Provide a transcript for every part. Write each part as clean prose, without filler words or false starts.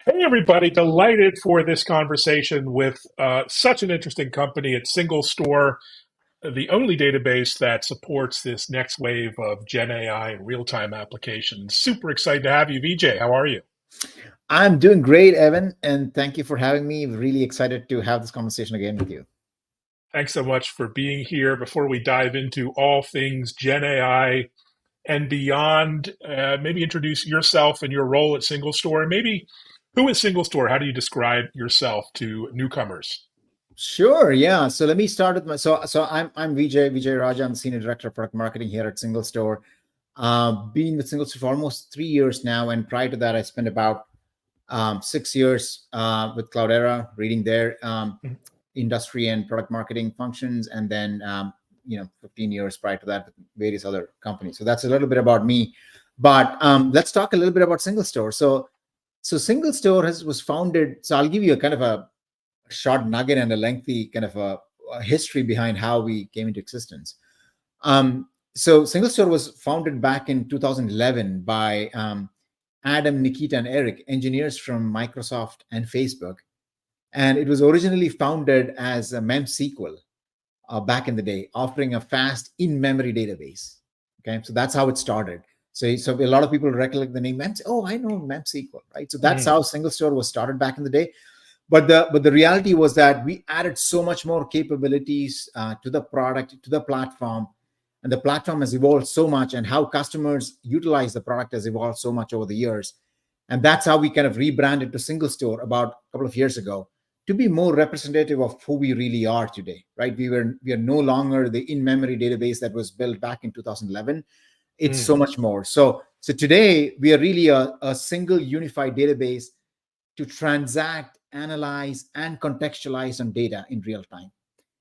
Hey, everybody. Delighted for this conversation with such an interesting company at Single Store, the only database that supports this next wave of Gen AI and real time applications. Super excited to have you, VJ. How are you? I'm doing great, Evan, and thank you for having me. Really excited to have this conversation again with you. Thanks so much for being here. Before we dive into all things Gen AI and beyond, maybe introduce yourself and your role at Single Store. And maybe who is Single Store? How do you describe yourself to newcomers? Sure, yeah. So let me start with my I'm Vijay Raja. I'm the senior director of product marketing here at Single Store. Been with Single Store for almost 3 years now, and prior to that, I spent about 6 years with Cloudera, reading their industry and product marketing functions, and then 15 years prior to that with various other companies. So that's a little bit about me. But let's talk a little bit about Single Store. So Single Store was founded. So I'll give you a kind of a short nugget and a lengthy kind of a history behind how we came into existence. So Single Store was founded back in 2011 by Adam, Nikita, and Eric, engineers from Microsoft and Facebook. And it was originally founded as a MemSQL back in the day, offering a fast in-memory database. Okay, so that's how it started. So a lot of people recollect the name MEMS. Oh, I know MemSQL, right? So that's how Single Store was started back in the day. But the reality was that we added so much more capabilities to the product, to the platform, and the platform has evolved so much, and how customers utilize the product has evolved so much over the years. And that's how we kind of rebranded to Single Store about a couple of years ago to be more representative of who we really are today, right? We are no longer the in-memory database that was built back in 2011. It's so Mm. much more. So today we are really a single unified database to transact, analyze, and contextualize on data in real time.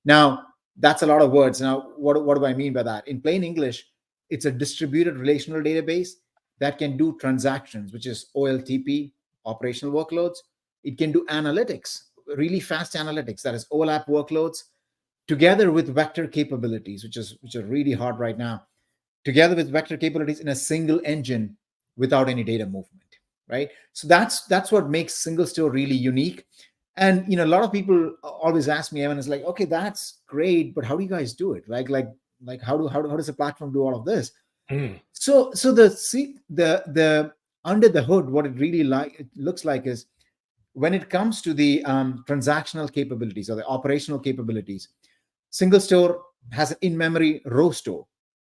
Now, that's a lot of words. Now, what do I mean by that? In plain English, it's a distributed relational database that can do transactions, which is OLTP, operational workloads. It can do analytics, really fast analytics, that is OLAP workloads, together with vector capabilities, which are really hard right now, together with vector capabilities in a single engine without any data movement, right? So that's what makes Single Store really unique. And a lot of people always ask me, Evan, is like, okay, that's great, but how do you guys do it? Like how does the platform do all of this? Mm. So the under the hood, what it looks like is, when it comes to the transactional capabilities or the operational capabilities, Single Store has an in-memory row store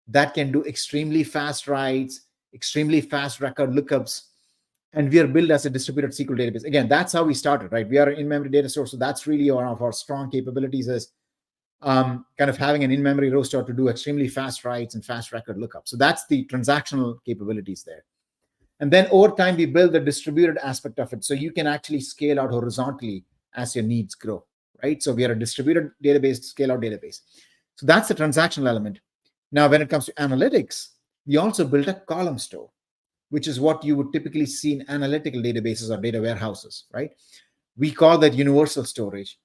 that can do extremely fast writes, extremely fast record lookups, and we are built as a distributed SQL database. Again, that's how we started, right? We are an in-memory data store, so that's really one of our strong capabilities, is kind of having an in-memory row store to do extremely fast writes and fast record lookups. So that's the transactional capabilities there. And then over time, we build the distributed aspect of it, so you can actually scale out horizontally as your needs grow, right? So we are a distributed database, scale out database. So that's the transactional element. Now, when it comes to analytics, we also built a column store, which is what you would typically see in analytical databases or data warehouses, right? We call that universal storage.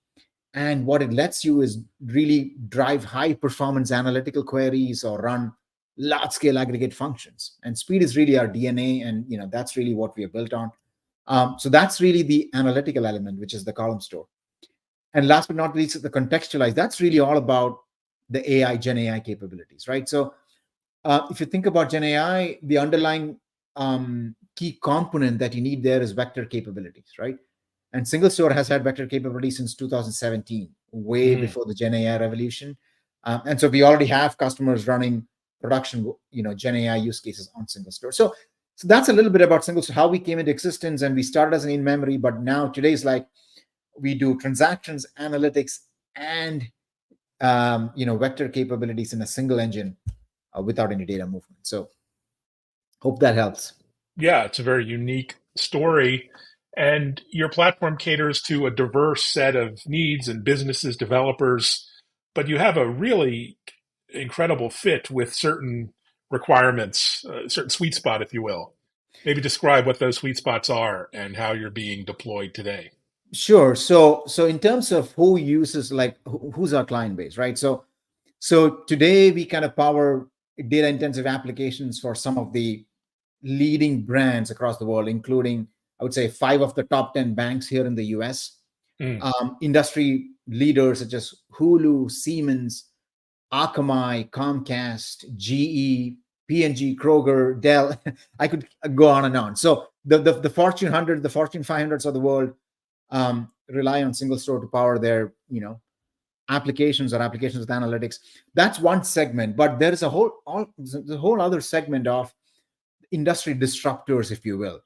And what it lets you is really drive high performance analytical queries or run large scale aggregate functions. And speed is really our DNA. And that's really what we are built on. So that's really the analytical element, which is the column store. And last but not least, the contextualize. That's really all about the Gen AI capabilities, right? So if you think about Gen AI, the underlying key component that you need there is vector capabilities, right? And Single Store has had vector capabilities since 2017, way Mm. before the Gen AI revolution. And so we already have customers running production, Gen AI use cases on Single Store. So that's a little bit about Single Store, how we came into existence. And we started as an in-memory, but now today's like we do transactions, analytics, and vector capabilities in a single engine without any data movement. So hope that helps. Yeah, it's a very unique story. And your platform caters to a diverse set of needs and businesses, developers, but you have a really incredible fit with certain requirements, certain sweet spot, if you will. Maybe describe what those sweet spots are and how you're being deployed today. Sure. So in terms of who uses, like who's our client base, right? So today we kind of power data intensive applications for some of the leading brands across the world, including I would say 5 of the top 10 banks here in the US. Mm. Industry leaders such as Hulu, Siemens, Akamai, Comcast, GE, P&G, Kroger, Dell. I could go on and on. So the Fortune 100, the Fortune 500s of the world rely on single store to power their applications or applications with analytics. That's one segment, but there is the whole other segment of industry disruptors, if you will.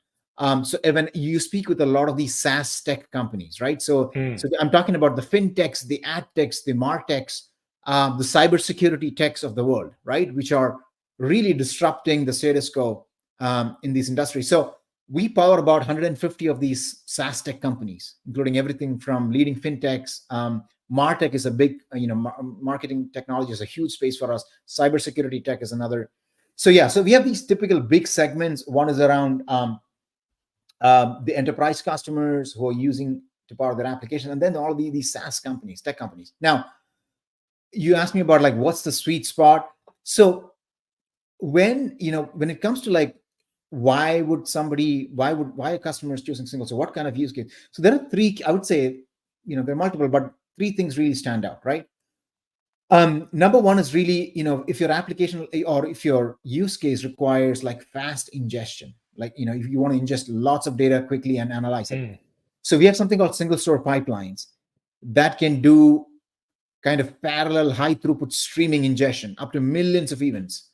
So when you speak with a lot of these SaaS tech companies, right? So Mm. I'm talking about the fintechs, the ad techs, the martechs, the cybersecurity techs of the world, right? Which are really disrupting the status quo in these industries. So we power about 150 of these SaaS tech companies, including everything from leading fintechs. Martech is a big, marketing technology is a huge space for us. Cybersecurity tech is another. So yeah, so we have these typical big segments. One is around the enterprise customers who are using to power their application, and then all these SaaS companies, tech companies. Now, you asked me about like what's the sweet spot. So when it comes to like why are customers choosing single? So what kind of use case? So there are three. I would say there are multiple, but three things really stand out, right? Number one is really, if your application or if your use case requires like fast ingestion, like, if you want to ingest lots of data quickly and analyze it. Mm. So we have something called single store pipelines that can do kind of parallel high throughput streaming ingestion up to millions of events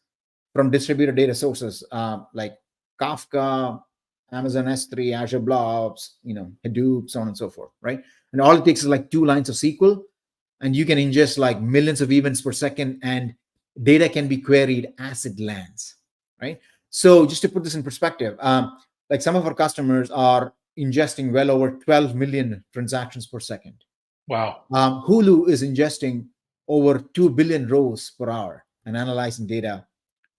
from distributed data sources like Kafka, Amazon S3, Azure Blobs, Hadoop, so on and so forth, right? And all it takes is like 2 lines of SQL, and you can ingest like millions of events per second, and data can be queried as it lands, right? So just to put this in perspective, like some of our customers are ingesting well over 12 million transactions per second. Wow. Hulu is ingesting over 2 billion rows per hour and analyzing data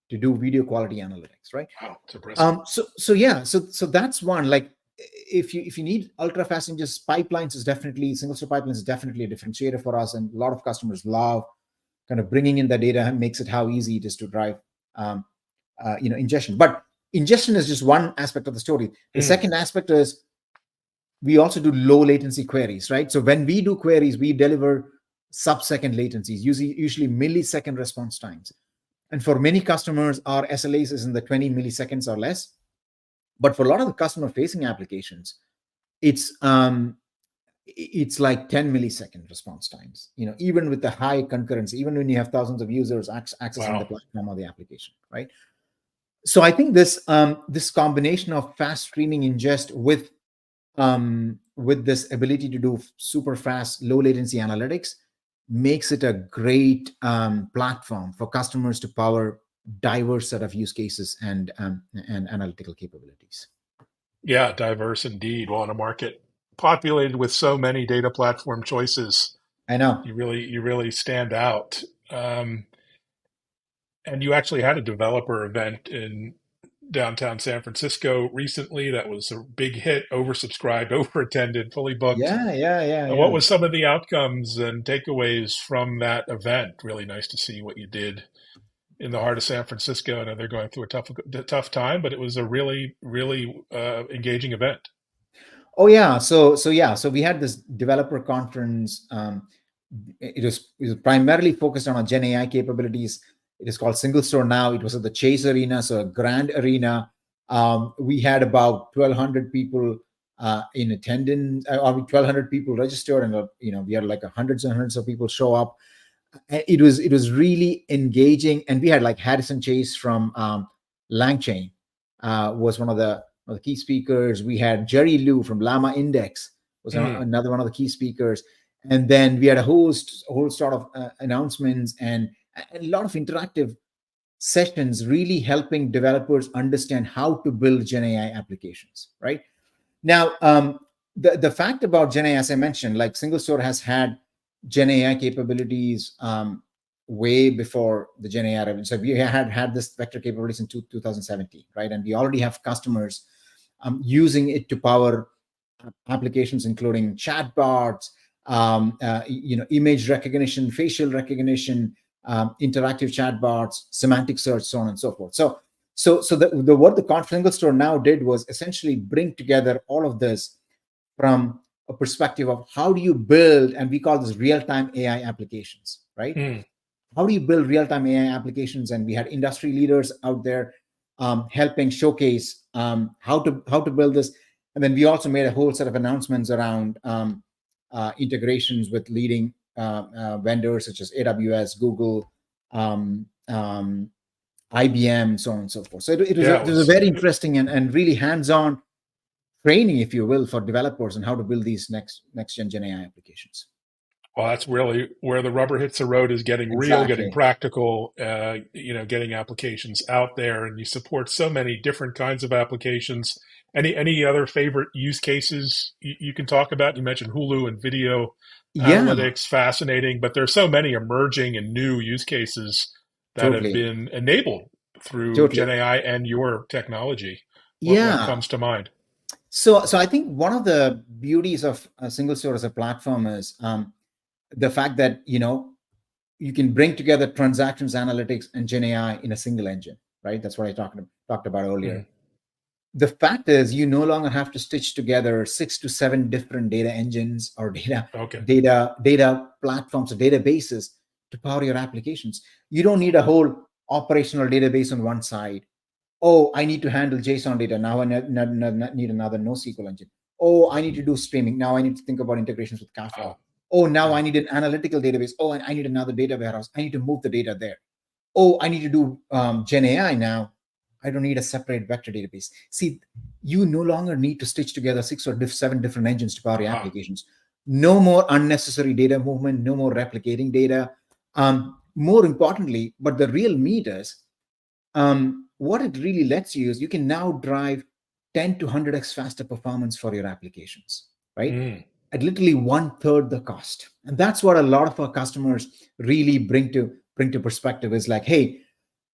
to do video quality analytics, right? Wow, it's impressive. So that's one. Like if you need ultra fast ingest, pipelines is definitely single store pipelines is definitely a differentiator for us, and a lot of customers love kind of bringing in the data and makes it how easy it is to drive ingestion. But ingestion is just one aspect of the story. The second aspect is we also do low latency queries, right? So when we do queries, we deliver sub-second latencies, usually millisecond response times. And for many customers, our SLAs is in the 20 milliseconds or less. But for a lot of the customer-facing applications, it's like 10 millisecond response times. Even with the high concurrency, even when you have thousands of users accessing the platform or the application, right? So I think this combination of fast streaming ingest with this ability to do super fast, low latency analytics makes it a great platform for customers to power diverse set of use cases and analytical capabilities. Yeah, diverse indeed. Well, in a market populated with so many data platform choices, I know. you really stand out. And you actually had a developer event in downtown San Francisco recently that was a big hit, oversubscribed, overattended, fully booked. What Yeah. was some of the outcomes and takeaways from that event? Really nice to see what you did in the heart of San Francisco. I know they're going through a tough time, but it was a really engaging event. Oh yeah. So we had this developer conference. It was primarily focused on our Gen AI capabilities. It is called Single Store now. It was at the Chase Arena, so a grand arena. We had about 1,200 people in attendance, or 1,200 people registered, and we had like hundreds and hundreds of people show up. It was really engaging, and we had like Harrison Chase from Langchain was one of the key speakers. We had Jerry Liu from Llama Index was another one of the key speakers, and then we had a whole sort of announcements and a lot of interactive sessions, really helping developers understand how to build Gen AI applications. Right now, the fact about Gen AI, as I mentioned, like Single Store has had Gen AI capabilities way before the Gen AI revenue. So we had this vector capabilities in 2017, right? And we already have customers using it to power applications, including chatbots, image recognition, facial recognition, interactive chatbots, semantic search, so on and so forth. So So the what the single store now did was essentially bring together all of this from a perspective of how do you build, and we call this real-time AI applications, right? Mm. How do you build real-time AI applications? And we had industry leaders out there helping showcase how to build this. And then we also made a whole set of announcements around integrations with leading vendors such as AWS, Google, um, um, IBM, so on and so forth. So Yeah, it was a very interesting and really hands-on training, if you will, for developers on how to build these next gen AI applications. well, that's really where the rubber hits the road, is getting real, getting Exactly. practical, getting applications out there, and you support so many different kinds of applications. Any other favorite use cases you can talk about? You mentioned Hulu and video Yeah, analytics, fascinating, but there's so many emerging and new use cases that have totally. been enabled through Totally. Gen AI and your technology. What Yeah. comes to mind? So I think one of the beauties of a single store as a platform is the fact that you can bring together transactions, analytics, and Gen AI in a single engine, right? That's what I talked about earlier. Mm, The fact is, you no longer have to stitch together 6 to 7 different data engines or okay. data platforms or databases to power your applications. You don't need a whole operational database on one side. Oh, I need to handle JSON data. Now I need another NoSQL engine. Oh, I need to do streaming. Now I need to think about integrations with Kafka. Wow. Oh, now I Mm, need an analytical database. Oh, and I need another data warehouse. I need to move the data there. Oh, I need to do Gen AI now. I don't need a separate vector database. See, you no longer need to stitch together 6 or 7 different engines to power your aha. applications. No more unnecessary data movement, no more replicating data. More importantly, but the real meat is what it really lets you is you can now drive 10 to 100x faster performance for your applications, right? Mm, At literally one third the cost. And that's what a lot of our customers really bring to perspective is like, hey,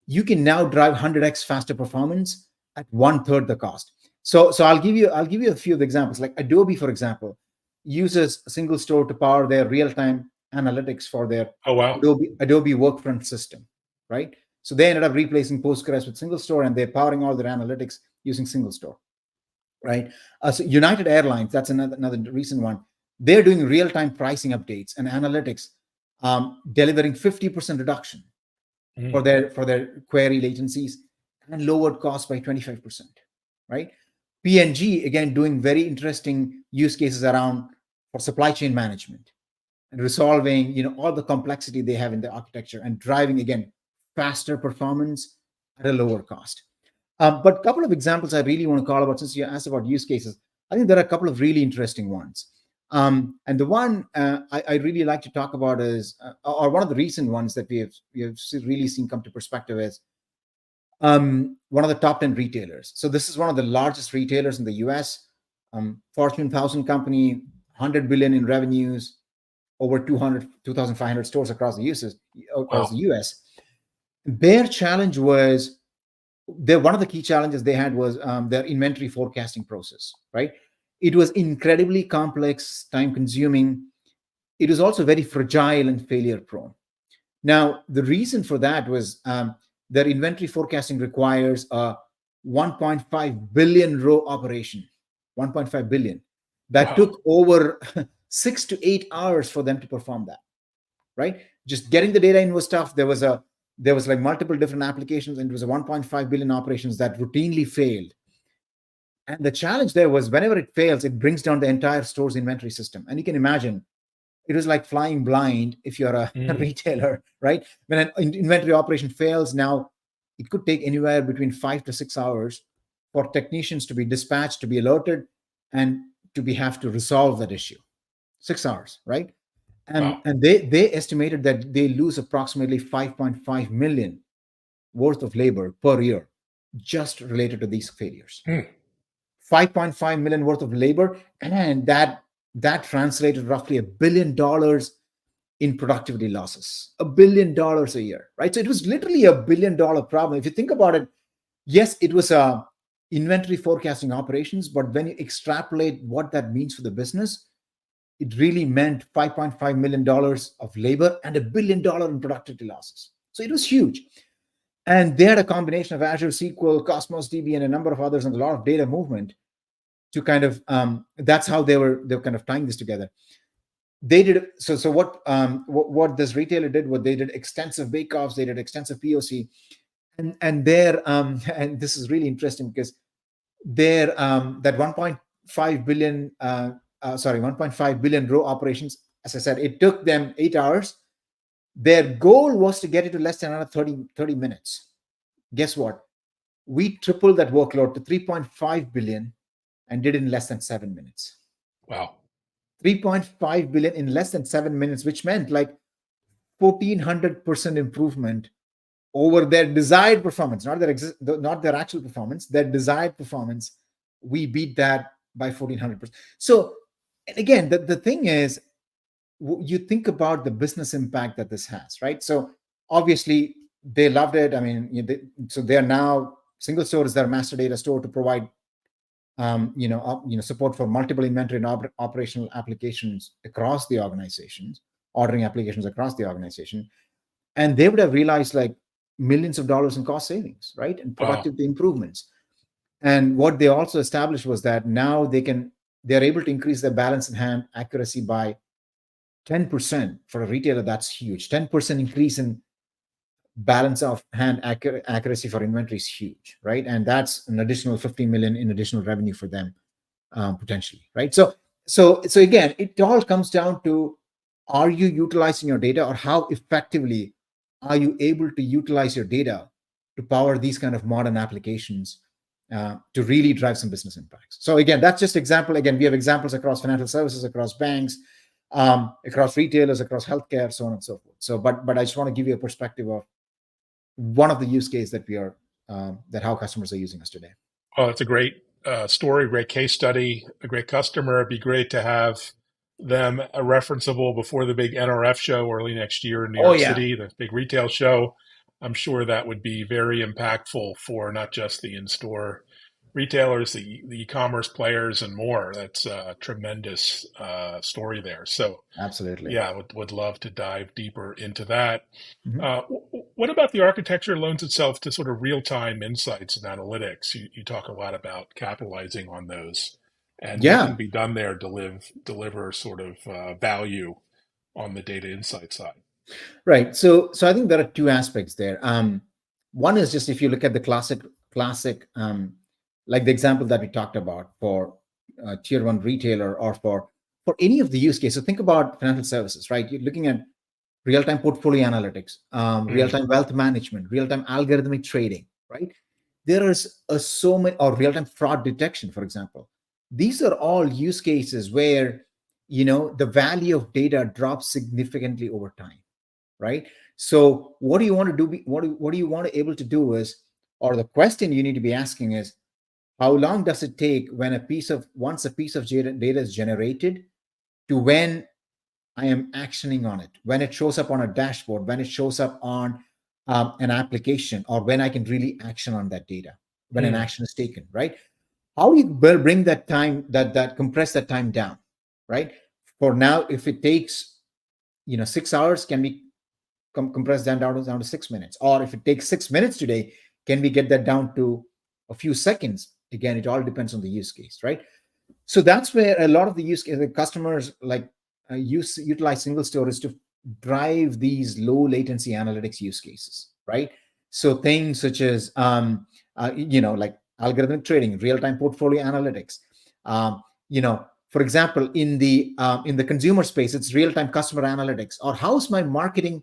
you can now drive 100x faster performance at one third the cost. So I'll give you a few of the examples. Like Adobe, for example, uses a single store to power their real-time analytics for their oh, wow. Adobe Workfront system, right? So they ended up replacing Postgres with single store, and they're powering all their analytics using single store, right? So United Airlines, that's another recent one. They're doing real-time pricing updates and analytics, delivering 50% reduction for Mm, their query latencies and lowered costs by 25%, right? PNG again doing very interesting use cases around for supply chain management and resolving all the complexity they have in the architecture and driving again faster performance at a lower cost. But a couple of examples I really want to call about, since you asked about use cases. I think there are a couple of really interesting ones. And the one I really like to talk about is, or one of the recent ones that we have really seen come to perspective is one of the top 10 retailers. So this is one of the largest retailers in the US, Fortune 1000 company, 100 billion in revenues, over 2,500 stores across wow. the US. Their challenge was one of the key challenges they had was their inventory forecasting process, right? It was incredibly complex, time consuming. It was also very fragile and failure prone. Now, the reason for that was their inventory forecasting requires a 1.5 billion row operation, 1.5 billion. That Wow. took over 6 to 8 hours for them to perform that, right? Just getting the data in was tough. There was like multiple different applications, and it was a 1.5 billion operations that routinely failed. And the challenge there was whenever it fails, it brings down the entire store's inventory system. And you can imagine it was like flying blind if you're a Mm, retailer, right? When an inventory operation fails, now it could take anywhere between 5 to 6 hours for technicians to be dispatched, to be alerted, and to be have to resolve that issue. 6 hours, right? wow. And they estimated that they lose approximately 5.5 million worth of labor per year just related to these failures. Mm, 5.5 million worth of labor, and that translated roughly $1 billion in productivity losses. $1 billion a year, right? So it was literally $1 billion problem. If you think about it, yes, it was a inventory forecasting operations, but when you extrapolate what that means for the business, it really meant $5.5 million of labor and $1 billion in productivity losses. So it was huge. And they had a combination of Azure SQL, Cosmos DB, and a number of others, and a lot of data movement to kind of that's how they were kind of tying this together. They did so what this retailer did, what they did extensive bake-offs, they did extensive POC, and their and this is really interesting because their that 1.5 billion 1.5 billion row operations, as I said, it took them 8 hours. Their goal was to get it to less than another 30 minutes. Guess what? We tripled that workload to 3.5 billion and did it in less than 7 minutes. Wow. 3.5 billion in less than 7 minutes, which meant like 1,400% improvement over their desired performance, not their actual performance, their desired performance. We beat that by 1,400%. So, again, the thing is, you think about the business impact that this has, right? So, obviously, they loved it. I mean, so they are now single store is their master data store to provide support for multiple inventory and operational applications across the organizations, ordering applications across the organization. And they would have realized like millions of dollars in cost savings, right? And Wow. productivity improvements. And what they also established was that now they're able to increase their balance in hand accuracy by 10%. For a retailer, that's huge. 10% increase in balance of hand accuracy for inventory is huge, right? And that's an additional 50 million in additional revenue for them, potentially, right? So again, it all comes down to, are you utilizing your data, or how effectively are you able to utilize your data to power these kind of modern applications, to really drive some business impacts? So again, that's just example. Again, we have examples across financial services, across banks, across retailers, across healthcare, so on and so forth. So, but I just want to give you a perspective of one of the use cases that we are that how customers are using us today. Well, it's a great story, great case study, a great customer. It'd be great to have them referenceable before the big NRF show early next year in New Oh York yeah, City, the big retail show. I'm sure that would be very impactful for not just the in-store retailers, the e-commerce players, and more. That's a tremendous story there. So, absolutely. yeah, would love to dive deeper into that. Mhm. What about the architecture lends itself to sort of real-time insights and analytics? You talk a lot about capitalizing on those, and what can Yeah, be done there to deliver sort of value on the data insight side. right. So I think there are two aspects there. One is just, if you look at the classic, like the example that we talked about for tier one retailer, or for any of the use case. So think about financial services, right? You're looking at real-time portfolio analytics, Mm, real-time wealth management, real-time algorithmic trading, right? There is so many, or real-time fraud detection, for example. These are all use cases where the value of data drops significantly over time, right? So what do you want to do? What do you want to able to do is, or the question you need to be asking is, how long does it take once a piece of data is generated, to when I am actioning on it, when it shows up on a dashboard, when it shows up on an application, or when I can really action on that data, when an mm, action is taken, right? How do you bring that time, that compress that time down, right? For now, if it takes 6 hours, can we compress that down to 6 minutes? Or if it takes 6 minutes today, can we get that down to a few seconds? Again, it all depends on the use case, right? So that's where a lot of the the customers like utilize single storage to drive these low latency analytics use cases, right? So things such as like algorithmic trading, real time portfolio analytics. um, for example, in the consumer space, it's real time customer analytics, or how's my marketing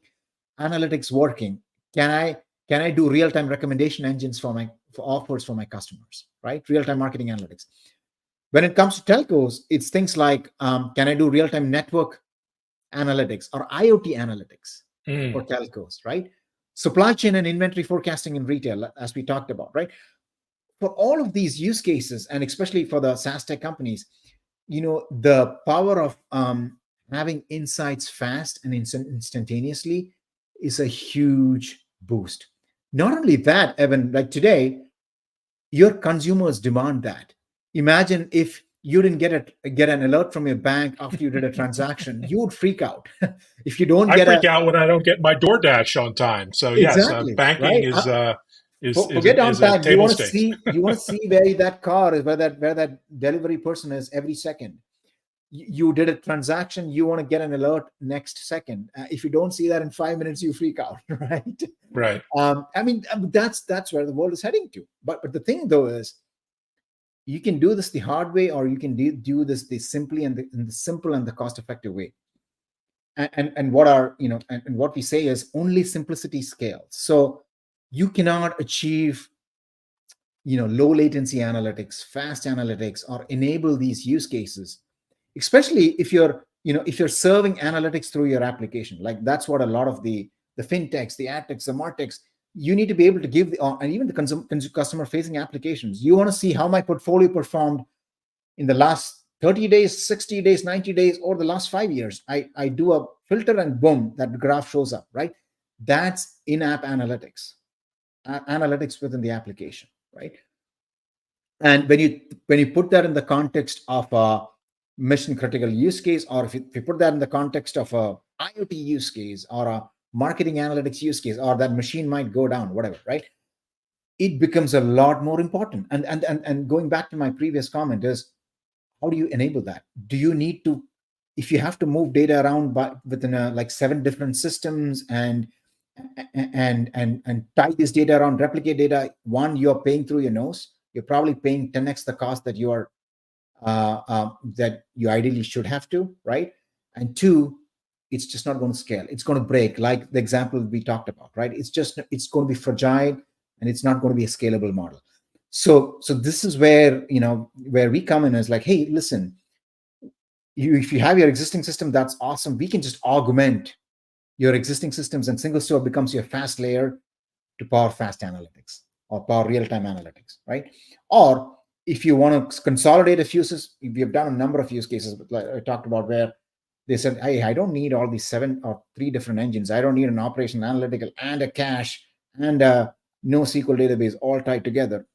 analytics working? Can I do real time recommendation engines for offers for my customers, right? Real time marketing analytics. When it comes to telcos, it's things like, can I do real time network analytics or IoT analytics mm. for telcos, right? Supply chain and inventory forecasting in retail, as we talked about, right? For all of these use cases, and especially for the SaaS tech companies, the power of having insights fast and instantaneously is a huge boost. Not only that, Evan, like today, your consumers demand that. Imagine if you didn't get an alert from your bank after you did a transaction, you would freak out. If you don't I get a freak out when I don't get my DoorDash on time. So yes, exactly banking right. Forget on is a time. You table want to stakes. see where that car is, where that delivery person is every second. You did a transaction, you want to get an alert next second. If you don't see that in 5 minutes, you freak out, right? Right. I mean, that's where the world is heading to. But the thing though is, you can do this the hard way, or you can do this the simply and in the simple and the cost effective way. And what are and what we say is only simplicity scales. So you cannot achieve low latency analytics, fast analytics, or enable these use cases, especially if you're serving analytics through your application. Like that's what a lot of the fintechs, the adtechs, the martechs, you need to be able to give and even the customer facing applications. You want to see how my portfolio performed in the last 30 days, 60 days, 90 days, or the last 5 years. I do a filter and boom, that graph shows up, right? That's in-app analytics, analytics within the application, right? And when you put that in the context of a mission critical use case, or if you put that in the context of a IoT use case or a marketing analytics use case, or that machine might go down, whatever, right? It becomes a lot more important. And going back to my previous comment is, how do you enable that? Do you need to, if you have to move data around within like 7 different systems and tie this data around, replicate data, one, you're paying through your nose. You're probably paying 10x the cost that that you ideally should have to, right? And two, it's just not going to scale. It's going to break, like the example we talked about, right? It's going to be fragile, and it's not going to be a scalable model. So this is where where we come in, is like, hey, listen, if you have your existing system, that's awesome. We can just augment your existing systems, and single store becomes your fast layer to power fast analytics or power real-time analytics, right? Or if you want to consolidate a few systems, we have done a number of use cases, like I talked about, where they said, hey, I don't need all these 7 or 3 different engines. I don't need an operation analytical and a cache and a NoSQL database all tied together.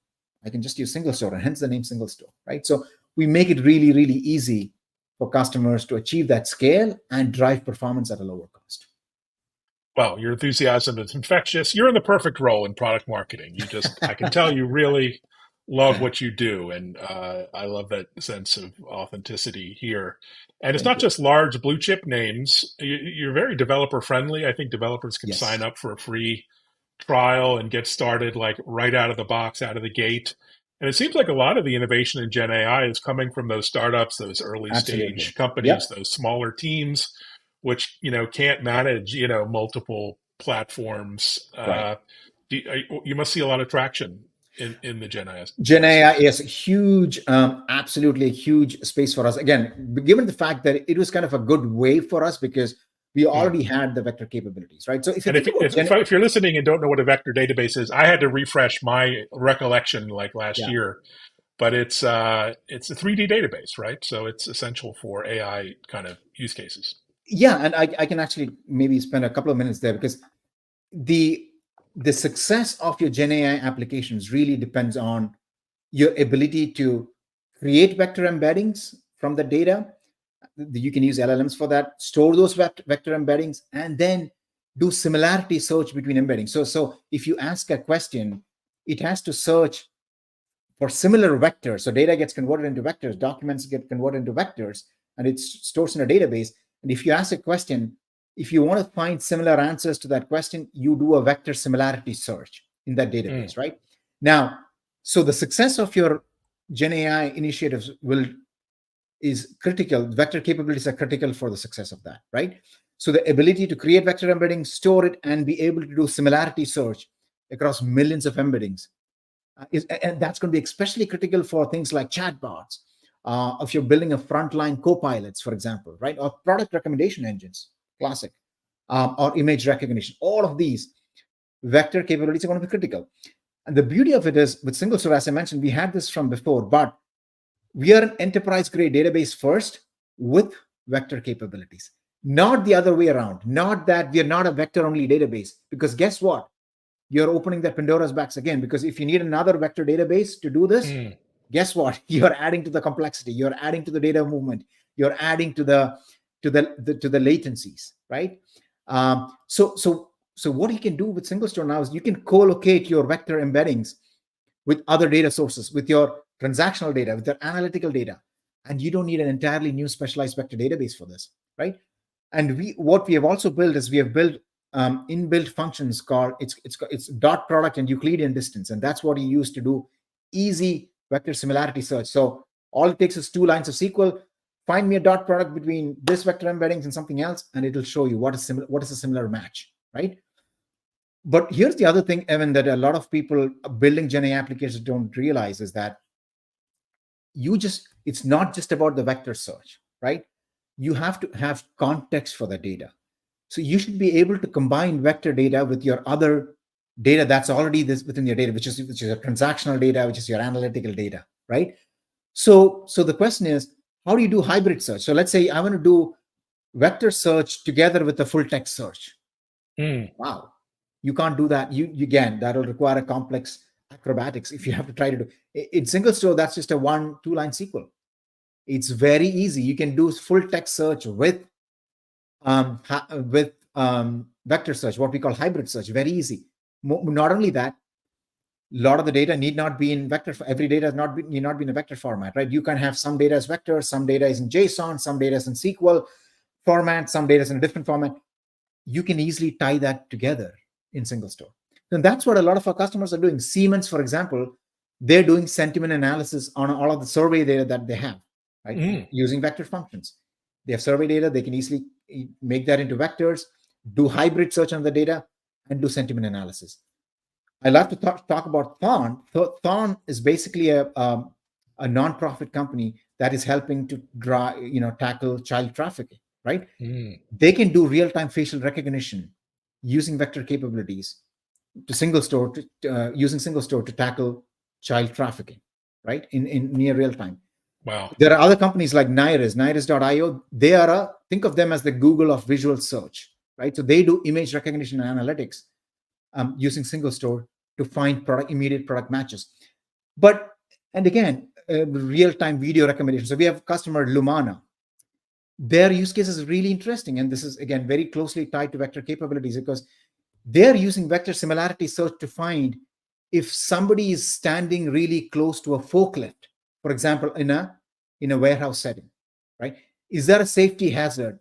I can just use single store, and hence the name single store, right? So we make it really, really easy for customers to achieve that scale and drive performance at a lower cost. Well, your enthusiasm is infectious. You're in the perfect role in product marketing. I can tell you really love what you do. And I love that sense of authenticity here. And it's Thank not you. just large blue chip names. You're very developer friendly. I think developers can sign Yes, up for a free trial and get started like right out of the box, out of the gate. And it seems like a lot of the innovation in Gen AI is coming from those startups, those early absolutely. stage companies, Yep. those smaller teams, which can't manage multiple platforms. Right. You must see a lot of traction in the Gen Gen AI AI space. is a huge, absolutely a huge space for us. Again, given the fact that it was kind of a good way for us because we Hmm. already had the vector capabilities, right? So if you And think about if you're listening and don't know what a vector database is, I had to refresh my recollection like last yeah, year. But it's a 3D database, right? So it's essential for AI kind of use cases. yeah, and I can actually maybe spend a couple of minutes there, because the the success of your Gen AI applications really depends on your ability to create vector embeddings from the data. You can use LLMs for that, store those vector embeddings, and then do similarity search between embeddings. So if you ask a question, it has to search for similar vectors. So data gets converted into vectors, documents get converted into vectors, and it stores in a database. And if you ask a question, if you want to find similar answers to that question, you do a vector similarity search in that Mm. database, right? Now, so the success of your Gen AI initiatives is critical. Vector capabilities are critical for the success of that, right? So the ability to create vector embeddings, store it, and be able to do similarity search across millions of embeddings and that's going to be especially critical for things like chatbots. If you're building a frontline co-pilots, for example, right, or product recommendation engines, classic, or image recognition, all of these vector capabilities are going to be critical. And the beauty of it is, with single store, as I mentioned, we had this from before, but we are an enterprise grade database first with vector capabilities, not the other way around. Not that we are not a vector only database, because guess what? You're opening that Pandora's box again, because if you need another vector database to do this, Mm. guess what? You're adding to the complexity. You're adding to the data movement. You're adding to the latencies, right? So what you can do with single store now is you can co-locate your vector embeddings with other data sources, with your transactional data, with your analytical data, and you don't need an entirely new specialized vector database for this, right? And what we have also built is we have built inbuilt functions called it's dot product and Euclidean distance, and that's what you use to do easy vector similarity search. So all it takes is 2 lines of SQL. Find me a dot product between this vector embeddings and something else, and it'll show you what is similar, what is a similar match, right? But here's the other thing, Evan, that a lot of people building Gen AI applications don't realize is that it's not just about the vector search, right? You have to have context for the data. So you should be able to combine vector data with your other data that's already within your data, which is your transactional data, which is your analytical data, right? So the question is, how do you do hybrid search? So let's say I want to do vector search together with the full text search. Mm. Wow, you can't do that. You again, that'll require a complex acrobatics if you have to try to do in single store. That's just a 1-2 line SQL. It's very easy. You can do full text search with vector search, what we call hybrid search. Very easy. Not only that, a lot of the data need not be in vector. Every data need not be in a vector format, right? You can have some data as vector, some data is in JSON, some data is in SQL format, some data is in a different format. You can easily tie that together in single store. And that's what a lot of our customers are doing. Siemens, for example, they're doing sentiment analysis on all of the survey data that they have, right? Using vector functions. They have survey data. They can easily make that into vectors, do hybrid search on the data, and do sentiment analysis. I love to talk about Thorn. Thorn is basically a nonprofit company that is helping to tackle child trafficking, right? They can do real-time facial recognition using vector capabilities to single store using single store to tackle child trafficking, right? In near real time. Wow. There are other companies like Nairis.io. They are think of them as the Google of visual search, right? So they do image recognition and analytics using single store to find immediate product matches. And again, real-time video recommendations. So we have customer Lumana. Their use case is really interesting. And this is, again, very closely tied to vector capabilities because they're using vector similarity search to find if somebody is standing really close to a forklift, for example, in a warehouse setting, right? Is there a safety hazard?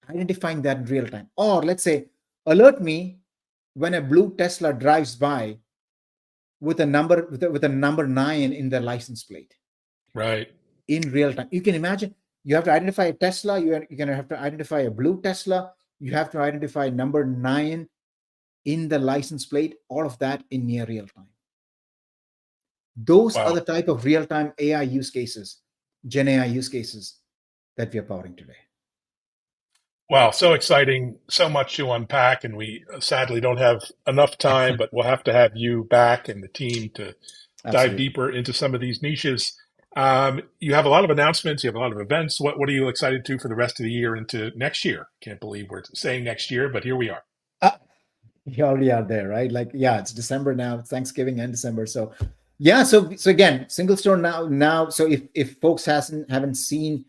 Identifying that in real time. Or let's say, alert me when a blue Tesla drives by with a number 9 in their license plate. Right. In real time. You can imagine you have to identify a Tesla, you're going to have to identify a blue Tesla, you have to identify number 9 in the license plate, all of that in near real time. Those are the type of real-time AI use cases, Gen AI use cases that we are powering today. Wow, so exciting, so much to unpack, and we sadly don't have enough time, but we'll have to have you back and the team to dive deeper into some of these niches. You have a lot of announcements, you have a lot of events. What are you excited to for the rest of the year into next year? Can't believe we're saying next year, but here we are. You already are there, right? Like, yeah, it's December now, it's Thanksgiving and December. So yeah, so again, single store now. So if folks haven't seen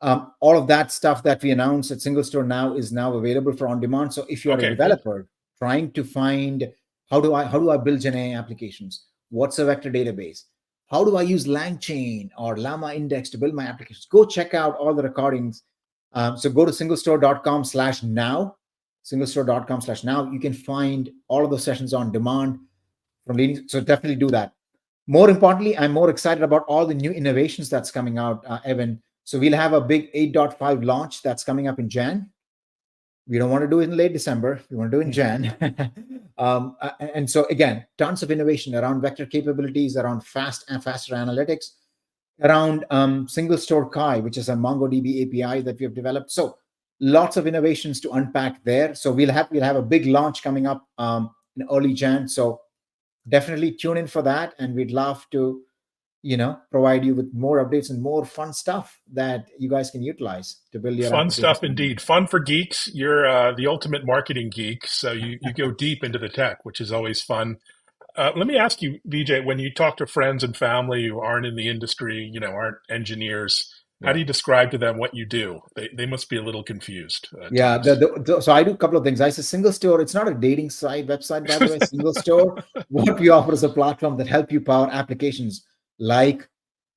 all of that stuff that we announced at single store now is now available for on demand. So if you're a developer trying to find how do I build Gen AI applications, what's a vector database, how do I use LangChain or Llama Index to build my applications, go check out all the recordings. So go to singlestore.com/now, singlestore.com/now. You can find all of those sessions on demand from leading. So definitely do that. More importantly, I'm more excited about all the new innovations that's coming out, Evan. So we'll have a big 8.5 launch that's coming up in Jan. We don't want to do it in late December. We want to do it in Jan. And so again, tons of innovation around vector capabilities, around faster analytics, around single store Kai, which is a MongoDB API that we have developed. So lots of innovations to unpack there. So we'll have a big launch coming up in early Jan. So definitely tune in for that, and we'd love to provide you with more updates and more fun stuff that you guys can utilize to build your fun stuff. application. Indeed, fun for geeks. You're the ultimate marketing geek, so you go deep into the tech, which is always fun. Let me ask you, Vijay, when you talk to friends and family who aren't in the industry, aren't engineers, how Yeah. do you describe to them what you do? They must be a little confused at Yeah, times. so I do a couple of things. I say single store. It's not a dating site website, by the way. Single store. What we offer is a platform that help you power applications like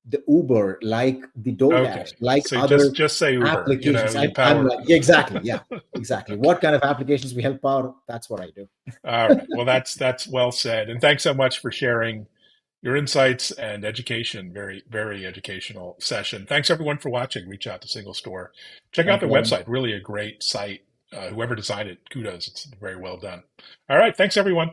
the Uber, like the DoorDash, Okay, like so other just say Uber. applications. You I'm power. like, yeah, exactly, yeah, exactly. Okay. What kind of applications we help power? That's what I do. All right. Well, that's well said, and thanks so much for sharing your insights and education. Very, very educational session. Thanks everyone for watching. Reach out to Single Store. Check out Thank their you very much. website. Really a great site. Whoever designed it, kudos. It's very well done. All right. Thanks everyone.